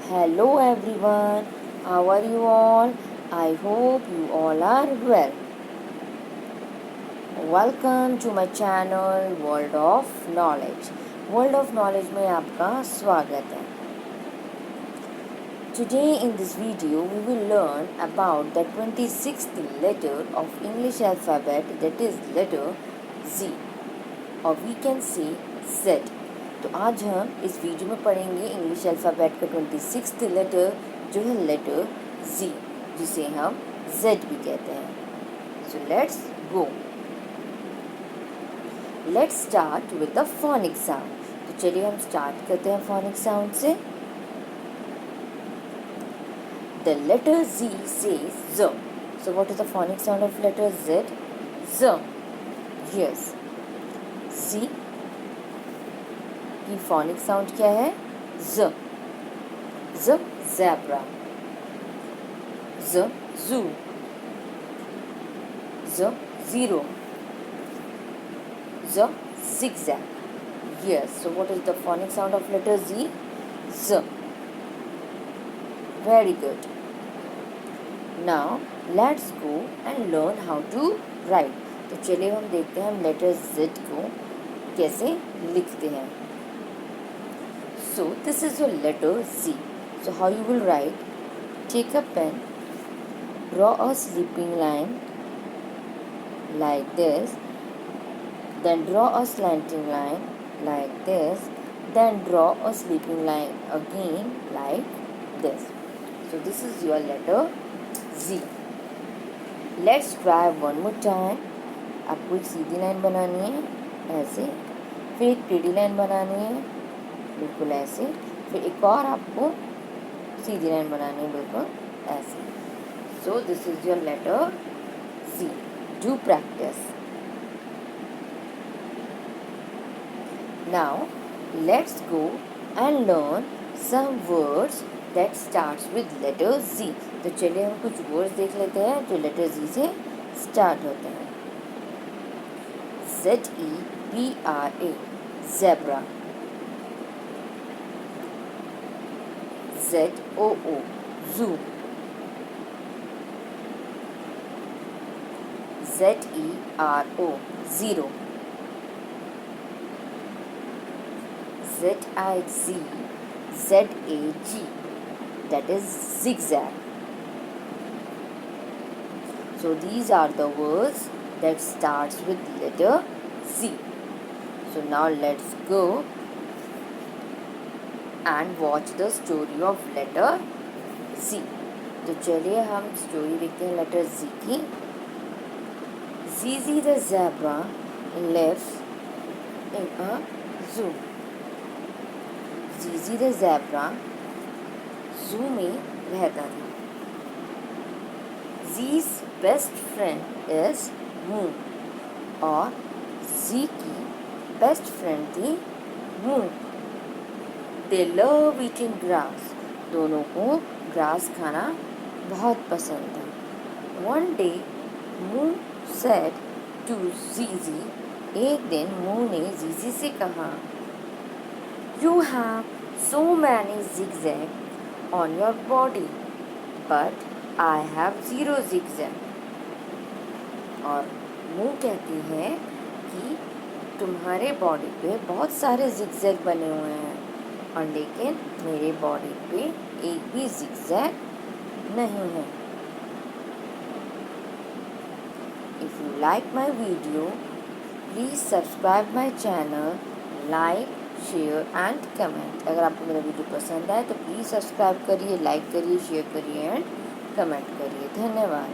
Hello everyone, how are you all? I hope you all are well. Welcome to my channel World of Knowledge. World of Knowledge में आपका स्वागत है. Today in this video we will learn about the 26th letter of English alphabet, that is letter Z, or we can say Z. तो आज हम इस video में पढ़ेंगे इंग्लिश अल्फ़ाबेट का 26th लेटर जो है लेटर Z, जिसे हम Z भी कहते हैं. So let's go. Let's start with the phonic sound. तो चलिए हम स्टार्ट करते हैं फोनिक साउंड से. The letter Z says Z. So what is the phonic sound of letter Z? Z. Yes. Z की फोनिक साउंड क्या है? Z. Z zebra. Z zoo. Z zero. Z zigzag. Yes. So what is the phonic sound of letter Z? Z. Very good. Now let's go and learn how to write. तो चलिए हम देखते हैं हम letter Z को कैसे लिखते हैं. So this is your letter Z. So how you will write? Take a pen, draw a sleeping line like this, then draw a slanting line like this, then draw a sleeping line again like this. So this is your letter Z. Let's try one more time. आपको एक सीधी line बनानी है ऐसे, फिर एक टेढ़ी line बनानी है बिल्कुल ऐसे, फिर एक और आपको सीधी लाइन बनानी है बिल्कुल ऐसे. So this is your letter Z. Do practice. Now let's go and learn some words that starts with letter Z. तो चलिए हम कुछ वर्ड्स देख लेते हैं जो लेटर Z से स्टार्ट होते हैं. ZEBRA zebra. ZOO zoo. ZERO zero. ZIGZAG, that is zigzag. So these are the words that starts with letter Z. So now let's go and watch the story of letter Z. तो चलिए हम story देखते हैं letter Z की. Zizi the zebra lives in a zoo. Zizi the zebra zoo में रहता था. Z's best friend is Moon, और Z की बेस्ट फ्रेंड थी Moon. They love eating grass. दोनों को ग्रास खाना बहुत पसंद था. One day Moon said to Zizi. एक दिन Moon ने Zizi से कहा, You have so many zigzag on your body, but I have zero zigzag. और Moon कहती है कि तुम्हारे बॉडी पे बहुत सारे जिगजैग बने हुए हैं, और लेकिन मेरे बॉडी पे एक भी जिगजैग नहीं है. If you like my video please subscribe my channel, like, share and comment. अगर आपको मेरा वीडियो पसंद आए तो प्लीज़ सब्सक्राइब करिए, लाइक करिए, शेयर करिए एंड कमेंट करिए. धन्यवाद.